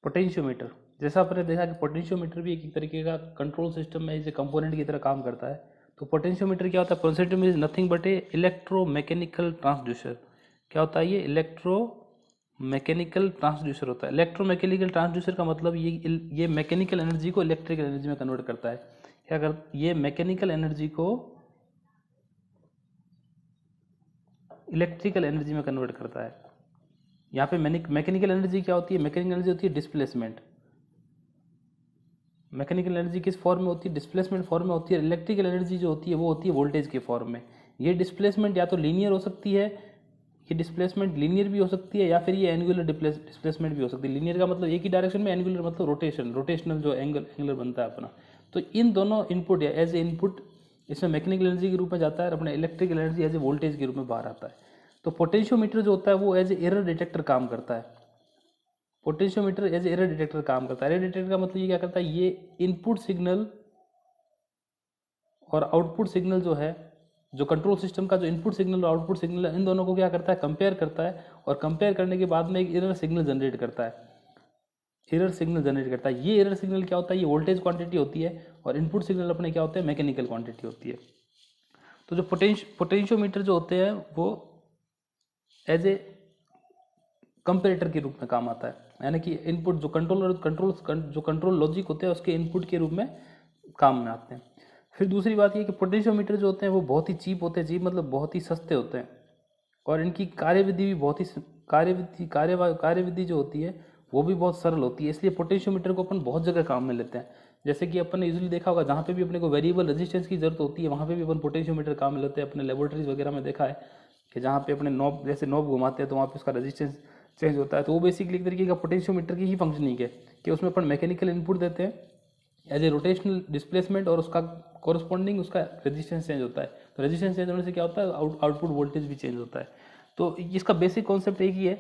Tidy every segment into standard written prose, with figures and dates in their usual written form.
Potentiometer, जैसा आपने देखा कि पोटेंशियोमीटर भी एक तरीके का कंट्रोल सिस्टम में एज ए कंपोनेंट की तरह काम करता है। तो पोटेंशियोमीटर क्या होता है? Potentiometer is nothing but A electromechanical transducer. क्या होता है ये? इलेक्ट्रोमैकेनिकल ट्रांसड्यूसर होता है। इलेक्ट्रोमैकेनिकल ट्रांसड्यूसर का मतलब ये मैकेनिकल एनर्जी को इलेक्ट्रिकल एनर्जी में कन्वर्ट करता है। क्या कर ये मैकेनिकल एनर्जी को इलेक्ट्रिकल एनर्जी में कन्वर्ट करता है। यहाँ पे मैकेनिकल एनर्जी क्या होती है? मैकेनिकल एनर्जी होती है डिस्प्लेसमेंट। मैकेनिकल एनर्जी किस फॉर्म में होती है? डिस्प्लेसमेंट फॉर्म में होती है। इलेक्ट्रिकल एनर्जी जो होती है वो होती है वोल्टेज के फॉर्म में। ये डिस्प्लेसमेंट या तो लीनियर हो सकती है, ये डिस्प्लेसमेंट लीनियर भी हो सकती है, या फिर ये एंगुलर डिस्प्लेसमेंट भी हो सकती है। लीनियर का मतलब एक ही डायरेक्शन में, एंगुलर मतलब रोटेशनल जो एंगुलर बनता है अपना। तो इन दोनों इनपुट या एज ए इनपुट इसमें मैकेनिकल एनर्जी के रूप में जाता है और अपने electrical energy as a voltage के रूप में बाहर आता है। तो पोटेंशियोमीटर जो होता है वो एज ए एरर डिटेक्टर काम करता है। पोटेंशियोमीटर एज एरर डिटेक्टर काम करता है। एरर डिटेक्टर का मतलब ये क्या करता है? ये इनपुट सिग्नल और आउटपुट सिग्नल जो है, जो कंट्रोल सिस्टम का जो इनपुट सिग्नल और आउटपुट सिग्नल है, इन दोनों को क्या करता है? कंपेयर करता है, और कंपेयर करने के बाद में एक एरर सिग्नल जनरेट करता है। एरर सिग्नल जनरेट करता है। ये एरर सिग्नल क्या होता है? ये वोल्टेज क्वांटिटी होती है, और इनपुट सिग्नल अपने क्या होते हैं? मैकेनिकल क्वांटिटी होती है। तो जो पोटेंशियोमीटर जो होते हैं वो एज ए कंपेरेटर के रूप में काम आता है। यानी कि इनपुट जो कंट्रोल लॉजिक होते हैं उसके इनपुट के रूप में काम में आते हैं। फिर दूसरी बात ये कि पोटेंशियोमीटर जो होते हैं वो बहुत ही चीप होते हैं। चीप मतलब बहुत ही सस्ते होते हैं, और इनकी कार्यविधि भी बहुत ही कार्यविधि जो होती है वो भी बहुत सरल होती है। इसलिए पोटेंशियोमीटर को अपन बहुत जगह काम में लेते हैं। जैसे कि अपन ने यूजुअली देखा होगा, जहाँ पे भी अपने को वेरिएबल रेजिस्टेंस की जरूरत होती है वहाँ पे भी अपन पोटेंशियोमीटर काम में लेते हैं। अपने लेबोरेटरीज वगैरह में देखा है कि जहाँ पे अपने नॉब, जैसे नॉब घुमाते हैं तो वहाँ पे उसका रेजिस्टेंस चेंज होता है। तो वो बेसिकली एक तरीके का पोटेंशियोमीटर की ही फंक्शनिंग है कि उसमें अपन मैकेनिकल इनपुट देते हैं एज ए रोटेशनल डिस्प्लेसमेंट, और उसका कॉरस्पॉन्डिंग उसका रेजिस्टेंस चेंज होता है। तो रेजिस्टेंस चेंज होने से क्या होता है? आउटपुट वोल्टेज भी चेंज होता है। तो इसका बेसिक कॉन्सेप्ट एक ही है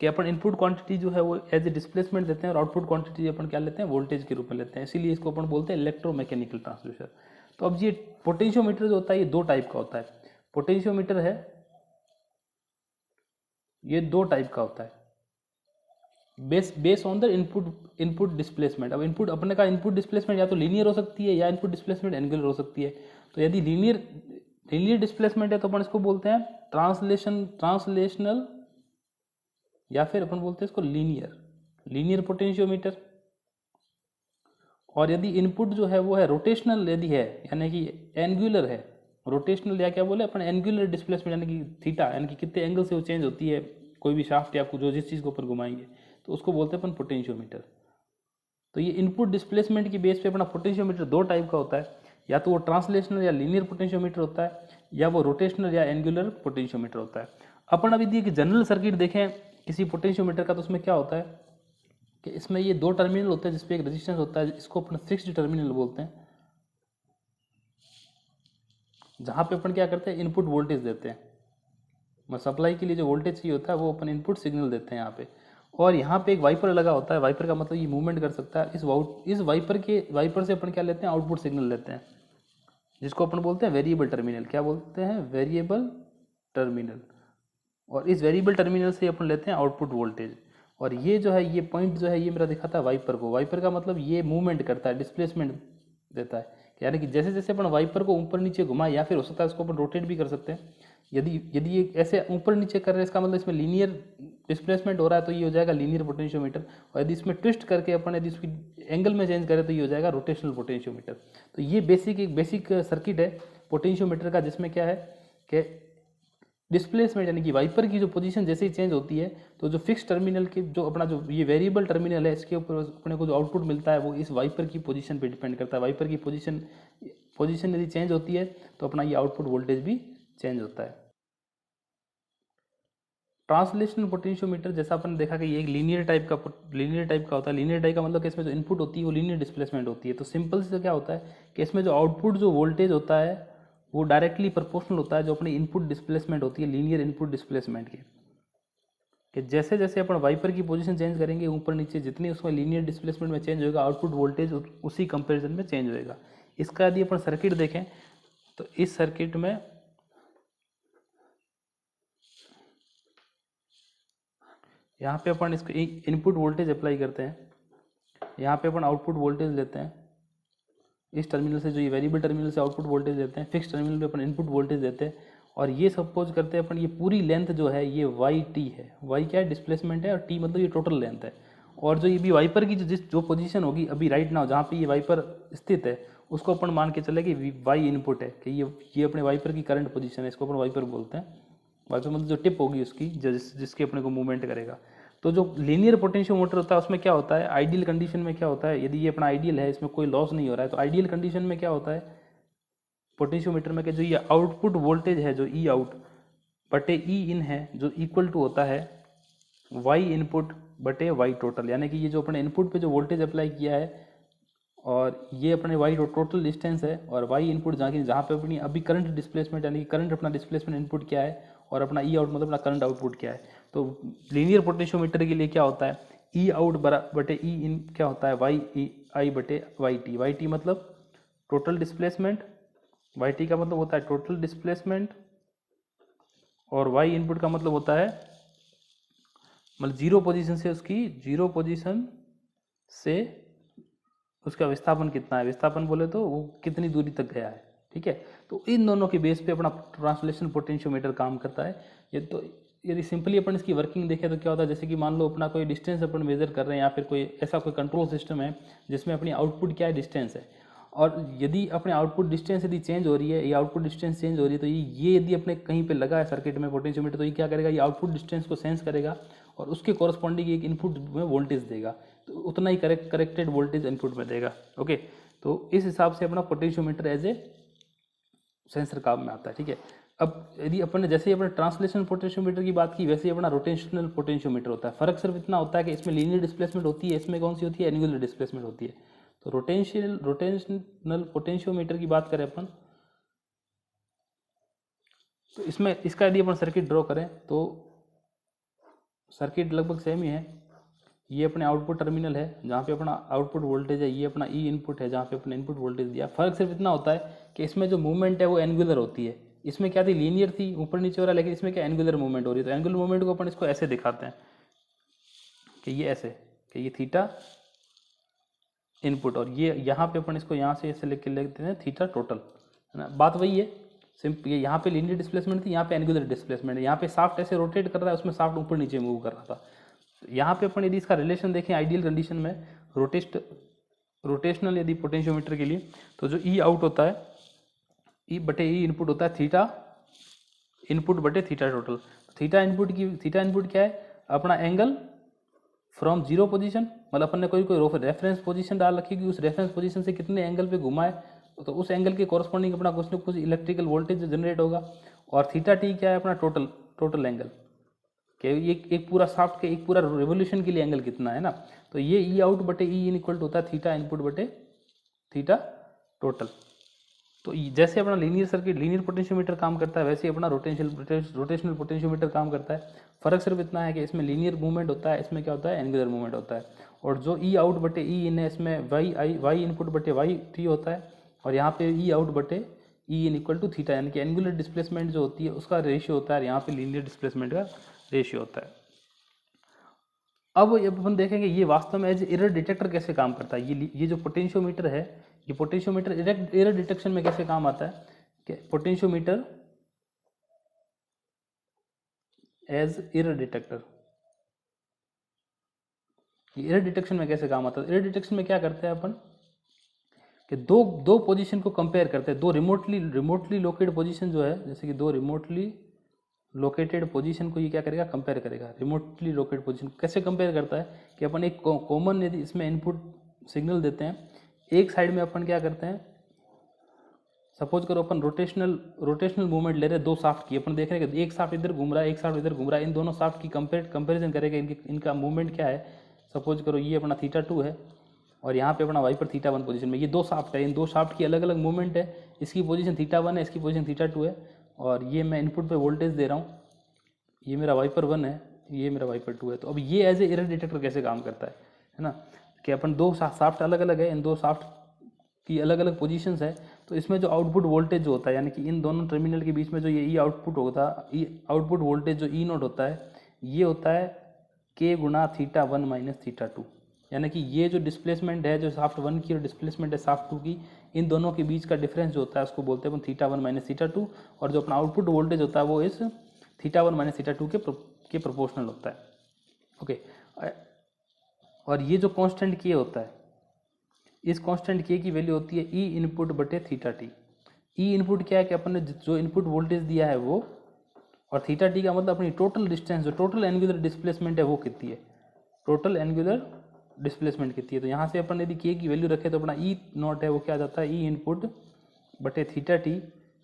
कि अपन इनपुट क्वांटिटी जो है वो एज ए डिस्प्लेसमेंट देते हैं, और आउटपुट क्वांटिटी अपन क्या लेते हैं? वोल्टेज के रूप में लेते हैं। इसीलिए इसको अपन बोलते हैं इलेक्ट्रोमैकेनिकल ट्रांसड्यूसर। तो अब ये पोटेंशियोमीटर जो होता है ये दो टाइप का होता है। पोटेंशियोमीटर है ये दो टाइप का होता है, base on the input displacement. अब इनपुट अपने का इनपुट डिस्प्लेसमेंट या तो लीनियर हो सकती है, या इनपुट डिस्प्लेसमेंट एंगुलर हो सकती है। तो यदि लीनियर डिस्प्लेसमेंट है तो अपन इसको बोलते हैं ट्रांसलेशनल, या फिर अपन बोलते हैं इसको लीनियर पोटेंशियोमीटर। और यदि इनपुट जो है वो है रोटेशनल, यदि है यानी कि एंगुलर है, रोटेशनल या क्या बोले अपन एंगुलर डिस्प्लेसमेंट, यानी कि थीटा, यानी कि कितने एंगल से वो चेंज होती है कोई भी शाफ्ट या आपको जो जिस चीज़ को अपन घुमाएंगे, तो उसको बोलते हैं अपन पोटेंशियोमीटर। तो ये इनपुट डिस्प्लेसमेंट की बेस पे अपना पोटेंशियोमीटर दो टाइप का होता है, या तो वो ट्रांसलेशनल या लीनियर पोटेंशियोमीटर होता है, या वो रोटेशनल या एंगुलर पोटेंशियोमीटर होता है। अपन अभी दिए कि जनरल सर्किट देखें किसी पोटेंशियोमीटर का, तो उसमें क्या होता है कि इसमें ये दो टर्मिनल होते हैं जिसपे एक रेजिस्टेंस होता है, इसको अपन फिक्स्ड टर्मिनल बोलते हैं, जहाँ पे अपन क्या करते हैं? इनपुट वोल्टेज देते हैं। सप्लाई के लिए जो वोल्टेज चाहिए होता है वो अपन इनपुट सिग्नल देते हैं यहाँ पे। और यहाँ पे एक वाइपर लगा होता है। वाइपर का मतलब ये मूवमेंट कर सकता है। इस वाइपर से अपन क्या लेते हैं? आउटपुट सिग्नल लेते हैं, जिसको अपन बोलते हैं वेरिएबल टर्मिनल। क्या बोलते हैं? Variable terminal. और इस वेरिएबल टर्मिनल से अपन लेते हैं आउटपुट वोल्टेज। और ये जो है, ये पॉइंट जो है, ये मेरा दिखाता है वाइपर को। वाइपर का मतलब ये मूवमेंट करता है, डिस्प्लेसमेंट देता है। यानी कि जैसे जैसे अपन वाइपर को ऊपर नीचे घुमाए, या फिर हो सकता है इसको अपन रोटेट भी कर सकते हैं। यदि ये ऐसे ऊपर नीचे कर रहे हैं, इसका मतलब इसमें लीनियर डिस्प्लेसमेंट हो रहा है, तो ये हो जाएगा लीनियर पोटेंशियोमीटर। और यदि इसमें ट्विस्ट करके अपन यदि इसकी एंगल में चेंज करें तो ये हो जाएगा रोटेशनल पोटेंशियोमीटर। तो ये बेसिक सर्किट है पोटेंशियोमीटर का, जिसमें क्या है कि डिस्प्लेसमेंट यानी कि वाइपर की जो पोजीशन जैसे ही चेंज होती है, तो जो फिक्स टर्मिनल के जो अपना जो ये वेरिएबल टर्मिनल है, इसके ऊपर अपने को जो आउटपुट मिलता है वो इस वाइपर की पोजीशन पे डिपेंड करता है। वाइपर की पोजीशन यदि चेंज होती है तो अपना ये आउटपुट वोल्टेज भी चेंज होता है। ट्रांसलेशनल पोटेंशियोमीटर, जैसा अपन देखा कि ये एक लीनियर टाइप का होता है। लीनियर टाइप का मतलब कि इसमें जो इनपुट होती है वो लीनियर डिस्प्लेसमेंट होती है। तो सिंपल से क्या होता है कि इसमें जो आउटपुट जो वोल्टेज होता है वो डायरेक्टली प्रोपोर्शनल होता है जो अपनी इनपुट डिस्प्लेसमेंट होती है, लीनियर इनपुट डिस्प्लेसमेंट की। कि जैसे जैसे अपन वाइपर की पोजीशन चेंज करेंगे ऊपर नीचे, जितनी उसमें लीनियर डिस्प्लेसमेंट में चेंज होगा, आउटपुट वोल्टेज उसी कंपेरिजन में चेंज होएगा। इसका यदि अपन सर्किट देखें तो इस सर्किट में यहाँ पे अपन इसको इनपुट वोल्टेज अप्लाई करते हैं। यहाँ पे अपन आउटपुट वोल्टेज लेते हैं, इस टर्मिनल से जो ये वेरिएबल टर्मिनल से आउटपुट वोल्टेज देते हैं, फिक्स टर्मिनल पे अपन इनपुट वोल्टेज देते हैं, और ये सपोज करते हैं अपन ये पूरी लेंथ जो है ये वाई टी है, वाई क्या है डिस्प्लेसमेंट है, और टी मतलब ये टोटल लेंथ है। और जो ये भी वाइपर की जो पोजीशन होगी अभी राइट नाउ जहाँ पे ये वाइपर स्थित है उसको अपन मान के चले कि वाई इनपुट है, कि ये अपने वाइपर की करंट पोजीशन है, इसको अपन वाइपर बोलते हैं। वाइपर मतलब जो टिप होगी उसकी जिसके अपने को मूवमेंट करेगा। तो जो लीनियर पोटेंशियोमीटर होता है उसमें क्या होता है, आइडियल कंडीशन में क्या होता है, यदि ये अपना आइडियल है, इसमें कोई लॉस नहीं हो रहा है, तो आइडियल कंडीशन में क्या होता है पोटेंशियोमीटर में, कि जो ये आउटपुट वोल्टेज है जो ई आउट बटे ई इन है, जो इक्वल टू होता है वाई इनपुट बटे वाई टोटल, यानी कि ये जो अपने इनपुट पे जो वोल्टेज अप्लाई किया है और ये अपने वाई टोटल डिस्टेंस है, और वाई इनपुट जहाँ पे अपनी अभी करंट डिस्प्लेसमेंट यानी कि करंट अपना डिस्प्लेसमेंट इनपुट क्या है, और अपना ई आउट मतलब अपना करंट आउटपुट क्या है। तो लीनियर पोटेंशियोमीटर के लिए क्या होता है, ई आउट बटे ई इन क्या होता है वाई ई आई बटे वाई टी। वाई टी मतलब टोटल डिस्प्लेसमेंट, वाई टी का मतलब होता है टोटल डिस्प्लेसमेंट, और वाई इनपुट का मतलब होता है मतलब जीरो पोजीशन से उसका विस्थापन कितना है, विस्थापन बोले तो वो कितनी दूरी तक गया है। ठीक है, तो इन दोनों के बेस पे अपना ट्रांसलेशन पोटेंशियोमीटर काम करता है। ये तो यदि सिंपली अपन इसकी वर्किंग देखें तो क्या होता है, जैसे कि मान लो अपना कोई डिस्टेंस अपन मेजर कर रहे हैं, या फिर कोई ऐसा कोई कंट्रोल सिस्टम है जिसमें अपनी आउटपुट क्या है डिस्टेंस है, और यदि अपने आउटपुट डिस्टेंस यदि चेंज हो रही है, ये आउटपुट डिस्टेंस चेंज हो रही है, तो ये यदि अपने कहीं पे लगा है सर्किट में पोटेंशियोमीटर, तो ये क्या करेगा, ये आउटपुट डिस्टेंस को सेंस करेगा और उसके कॉरस्पॉन्डिंग एक इनपुट में वोल्टेज देगा, तो उतना ही करेक्टेड वोल्टेज इनपुट में देगा। ओके, तो इस हिसाब से अपना पोटेंशियोमीटर एज ए सेंसर काम में आता है। ठीक है, अब यदि अपन ने जैसे ही अपने ट्रांसलेशन पोटेंशियोमीटर की बात की, वैसे ही अपना रोटेशनल पोटेंशियोमीटर होता है। फर्क सिर्फ इतना होता है कि इसमें लीनियर डिस्प्लेसमेंट होती है, इसमें कौन सी होती है, एंगुलर डिस्प्लेसमेंट होती है। तो रोटेशनल पोटेंशियोमीटर की बात करें अपन, तो इसमें इसका यदि अपन सर्किट ड्रॉ करें तो सर्किट लगभग सेम ही है। ये अपने आउटपुट टर्मिनल है जहाँ पे अपना आउटपुट वोल्टेज है, ये अपना ई इनपुट है जहाँ पे अपने इनपुट वोल्टेज दिया। फर्क सिर्फ इतना होता है कि इसमें जो मूवमेंट है वो एंगुलर होती है, इसमें क्या थी लीनियर थी ऊपर नीचे हो रहा है, लेकिन इसमें क्या एंगुलर मूवमेंट हो रही है। तो एंगुलर मूवमेंट को अपन इसको ऐसे दिखाते हैं कि ये ऐसे, कि ये थीटा इनपुट, और ये यहाँ पे अपन इसको यहाँ से ऐसे लिख देते हैं थीटा टोटल, है ना। बात वही है, सिंपल यहाँ पे लीनियर डिस्प्लेसमेंट थी, यहाँ पे एंगुलर डिस्प्लेसमेंट है। यहाँ पे साफ्ट ऐसे रोटेट कर रहा है, उसमें साफ्ट ऊपर नीचे मूव कर रहा था। तो यहाँ पे अपन यदि इसका रिलेशन देखें आइडियल कंडीशन में रोटेशनल यदि पोटेंशियोमीटर के लिए, तो जो ई आउट होता है ई बटे ई इनपुट होता है थीटा इनपुट बटे थीटा टोटल। थीटा इनपुट क्या है, अपना एंगल फ्रॉम जीरो पोजीशन, मतलब अपन ने कोई रेफरेंस पोजीशन डाल रखी कि उस रेफरेंस पोजीशन से कितने एंगल पे घुमाए, तो उस एंगल के कॉरस्पॉन्डिंग अपना कुछ न कुछ इलेक्ट्रिकल वोल्टेज जनरेट होगा। और थीटा टी क्या है, अपना टोटल एंगल, कि ये एक पूरा शाफ्ट के एक पूरा रेवोल्यूशन के लिए एंगल कितना है ना। तो ये ई आउट बटे ई इन इक्वल होता है थीटा इनपुट बटे थीटा टोटल। तो जैसे अपना लीनियर पोटेंशियोमीटर काम करता है, वैसे ही अपना रोटेशनल पोटेंशियोमीटर काम करता है। फर्क सिर्फ इतना है कि इसमें लीनियर मूवमेंट होता है, इसमें क्या होता है एंगुलर मूवमेंट होता है। और जो ई आउट बटे ई इन है, इसमें वाई इनपुट बटे वाई टी होता है, और यहाँ पे ई आउट बटे ई इन इक्वल टू थीटा, यानी कि एंगुलर डिस्प्लेसमेंट जो होती है उसका रेशियो होता है, यहाँ पे लीनियर डिस्प्लेसमेंट का रेशियो होता है। अब अपन देखेंगे ये वास्तव में एज एरर डिटेक्टर कैसे काम करता है। ये जो पोटेंशियोमीटर है, ये पोटेंशियोमीटर एरर डिटेक्शन में कैसे काम आता है, कि potentiometer as error detector, error detection में कैसे काम आता है। एरर डिटेक्शन में क्या करते हैं अपन, कि दो पोजीशन को कंपेयर करते हैं, दो रिमोटली लोकेटेड पोजीशन जो है, जैसे कि दो रिमोटली लोकेटेड पोजीशन को ये क्या करेगा, कंपेयर करेगा। रिमोटली लोकेटेड पोजीशन कैसे कंपेयर करता है, कि अपन एक कॉमन यदि इसमें इनपुट सिग्नल देते हैं, एक साइड में अपन क्या करते हैं, सपोज करो अपन रोटेशनल मूवमेंट ले रहे हैं दो शाफ्ट की, अपन देख रहे हैं कि एक शाफ्ट इधर घूम रहा है, एक शाफ्ट इधर घूम रहा है, इन दोनों शाफ्ट की कंपेरिजन करेगा, इनका मूवमेंट क्या है। सपोज करो ये अपना थीटा 2 है और यहाँ पे अपना वाई पर थीटा 1 पोजीशन में, ये दो शाफ्ट है, इन दो शाफ्ट की अलग अलग मूवमेंट है, इसकी पोजीशन थीटा 1 है, इसकी पोजीशन थीटा 2 है, और ये मैं इनपुट पे वोल्टेज दे रहा हूँ, ये मेरा वाइपर 1 है, ये मेरा वाइपर 2 है। तो अब ये एज ए एरर डिटेक्टर कैसे काम करता है ना, कि अपन दो शाफ्ट अलग अलग है, इन दो शाफ्ट की अलग अलग पोजीशंस है, तो इसमें जो आउटपुट वोल्टेज जो होता है, यानी कि इन दोनों टर्मिनल के बीच में जो ये ई आउटपुट होता है, ई आउटपुट वोल्टेज जो ई नोट होता है, ये होता है k गुणा थीटा 1 माइनस थीटा 2। यानी कि ये जो डिस्प्लेसमेंट है जो शाफ्ट 1 की और डिस्प्लेसमेंट है शाफ्ट 2 की, इन दोनों के बीच का डिफरेंस जो होता है उसको बोलते हैं अपन θ1 माइनस θ2, और जो अपना आउटपुट वोल्टेज होता है वो इस θ1 माइनस θ2 के प्रोपोर्शनल होता है। ओके, और ये जो कांस्टेंट के होता है, इस कांस्टेंट के की वैल्यू होती है ई इनपुट बटे थीटा टी। ई इनपुट क्या है कि अपन ने जो इनपुट वोल्टेज दिया है वो, और थीटा टी का मतलब अपनी टोटल डिस्टेंस, जो टोटल एंगुलर डिस्प्लेसमेंट है वो कितनी है, टोटल एंगुलर डिस्प्लेसमेंट कितनी है। तो यहाँ से अपन यदि के की वैल्यू रखें तो अपना ई नॉट है वो क्या आ जाता है, ई इनपुट बटे थीटा टी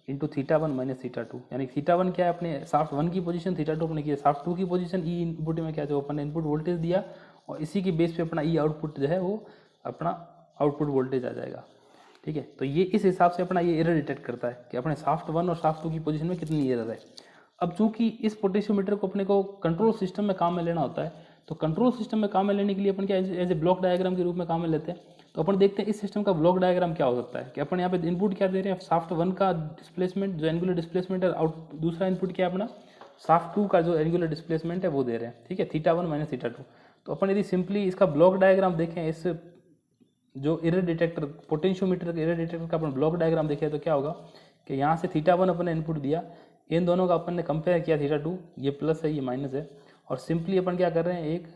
इंटू θ1 माइनस θ2, यानी θ1 क्या है अपने शाफ्ट 1 की पोजीशन, θ2 अपने की शाफ्ट 2 की पोजीशन। ई इनपुट में क्या जो अपन ने इनपुट वोल्टेज दिया और इसी के बेस पे अपना ई आउटपुट जो है वो अपना आउटपुट वोल्टेज आ जाएगा। ठीक है, तो ये इस हिसाब से अपना ये एरर डिटेक्ट करता है कि अपने शाफ्ट 1 और शाफ्ट 2 की पोजीशन में कितनी एरर है। अब चूंकि इस पोटेंशियोमीटर को अपने को कंट्रोल सिस्टम में काम में लेना होता है, तो कंट्रोल सिस्टम में काम में लेने के लिए अपन क्या एज ए ब्लॉक डायग्राम के रूप में काम में लेते हैं। तो अपन देखते हैं इस सिस्टम का ब्लॉक डायग्राम क्या हो सकता है कि अपन यहाँ पे इनपुट क्या दे रहे हैं, शाफ्ट 1 का डिस्प्लेसमेंट जो एंगुलर डिस्प्लेसमेंट है, आउट दूसरा इनपुट क्या है अपना शाफ्ट 2 का जो एंगुलर डिस्प्लेसमेंट है वो दे रहे हैं। ठीक है, θ1 माइनस θ2। तो अपन यदि सिंपली इसका ब्लॉक डायग्राम देखें, इस जो error detector potentiometer error detector का अपन ब्लॉक डायग्राम देखें तो क्या होगा कि यहाँ से θ1 अपन ने इनपुट दिया, इन दोनों का अपन ने कंपेयर किया θ2, ये प्लस है ये माइनस है, और सिंपली अपन क्या कर रहे हैं एक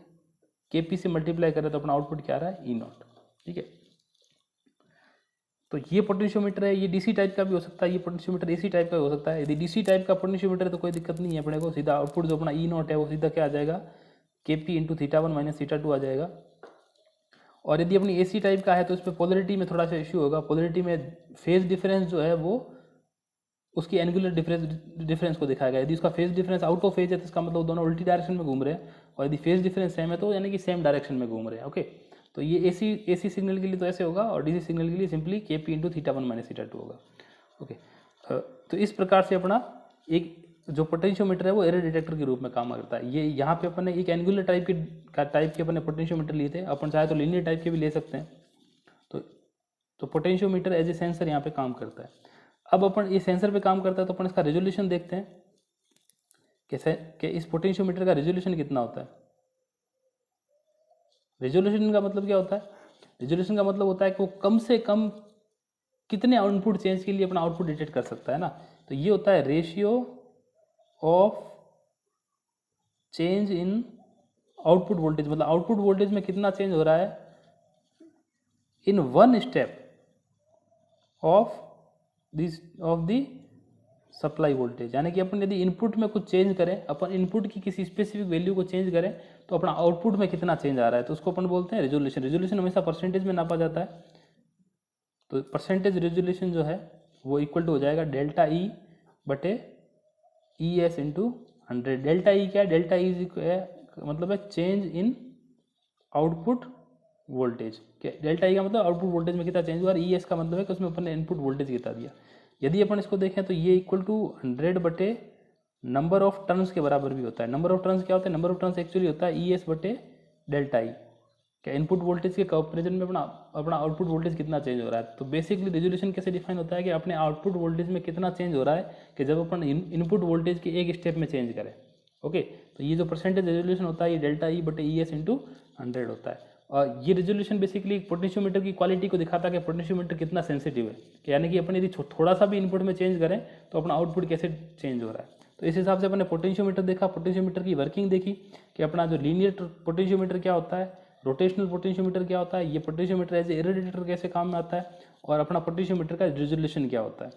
Kp से मल्टीप्लाई कर रहे हैं तो अपना आउटपुट क्या आ रहा है ई नॉट। ठीक है, तो ये पोटेंशियोमीटर है, ये डीसी टाइप का भी हो सकता है, ये पोटेंशियोमीटर एसी टाइप का भी हो सकता है। यदि डीसी टाइप का पोटेंशियोमीटर है तो कोई दिक्कत नहीं है, अपने को सीधा आउटपुट जो अपना ई नॉट है वो सीधा क्या आ जाएगा, Kp इंटू θ1 माइनस θ2 आ जाएगा। और यदि अपनी एसी टाइप का है तो इसमें पोलरिटी में थोड़ा सा इश्यू होगा, पोलरिटी में फेज डिफरेंस जो है वो उसकी एंगुलर डिफरेंस को दिखाएगा। यदि उसका phase difference out of phase है तो इसका मतलब दोनों उल्टी डायरेक्शन में घूम रहे हैं, और यदि फेज डिफरेंस सेम है तो यानी कि सेम डायरेक्शन में घूम रहे हैं। ओके, तो ये एसी सिग्नल के लिए तो ऐसे होगा, और डीसी सिग्नल के लिए सिंपली Kp इंटू θ1 माइनस θ2 होगा। ओके, तो इस प्रकार से अपना एक जो पोटेंशियोमीटर है वो एरर डिटेक्टर के रूप में काम करता है। ये यहाँ पे अपन ने एक एंगुलर टाइप के अपने पोटेंशियोमीटर लिए थे, अपन चाहे तो लीनियर टाइप के भी ले सकते हैं। तो पोटेंशियोमीटर एज ए सेंसर यहाँ पे काम करता है। अब अपन ये सेंसर पे काम करता है तो अपन इसका रेजोल्यूशन देखते हैं कैसे कि इस पोटेंशियोमीटर का रेजोल्यूशन कितना होता है। रेजोल्यूशन का मतलब क्या होता है, रेजोल्यूशन का मतलब होता है कि वो कम से कम कितने आउटपुट चेंज के लिए अपना आउटपुट डिटेक्ट कर सकता है ना। तो ये होता है ratio of change in output voltage, मतलब आउटपुट वोल्टेज में कितना चेंज हो रहा है in one step of the supply voltage. यानी कि अपन यदि इनपुट में कुछ चेंज करें, अपन इनपुट की किसी स्पेसिफिक वैल्यू को चेंज करें तो अपना आउटपुट में कितना चेंज आ रहा है, तो उसको अपन बोलते हैं रेजोल्यूशन। रेजोल्यूशन हमेशा परसेंटेज में नापा जाता है, तो परसेंटेज रेजोल्यूशन जो है वो इक्वल टू हो जाएगा डेल्टा ई बटे E S into 100। Delta E क्या है, डेल्टा ई मतलब है चेंज इन आउटपुट वोल्टेज। क्या डेल्टा ई का मतलब आउटपुट वोल्टेज में कितना चेंज हुआ, और ई एस का मतलब है कि उसमें अपन ने इनपुट वोल्टेज कितना दिया। यदि अपन इसको देखें तो ये इक्वल टू 100 बटे नंबर ऑफ टर्न्स के बराबर भी होता है। नंबर ऑफ टर्न्स क्या होता है, नंबर ऑफ टर्न्स एक्चुअली होता है ई एस बटे डेल्टा ई। क्या इनपुट वोल्टेज के कंपेरिजन में अपना आउटपुट वोल्टेज कितना चेंज हो रहा है। तो बेसिकली रेजोल्यूशन कैसे डिफाइन होता है कि अपने आउटपुट वोल्टेज में कितना चेंज हो रहा है कि जब अपन इनपुट वोल्टेज के एक स्टेप में चेंज करें। ओके, तो ये जो परसेंटेज रेजोल्यूशन होता है ये डेल्टा ई बटे ई एस इंटू 100 होता है। और ये रेजोल्यूशन बेसिकली पोटेंशियोमीटर की क्वालिटी को दिखाता है कि पोटेंशियोमीटर कितना सेंसिटिव है, कि यानी कि अपन यदि थोड़ा सा भी इनपुट में चेंज करें तो अपना आउटपुट कैसे चेंज हो रहा है। तो इस हिसाब से अपने पोटेंशियोमीटर देखा, पोटेंशियोमीटर की वर्किंग देखी कि अपना जो लीनियर पोटेंशियोमीटर क्या होता है, रोटेशनल पोटेंशियोमीटर क्या होता है, ये potentiometer as a error detector कैसे काम में आता है, और अपना पोटेंशियोमीटर का रेजोल्यूशन क्या होता है।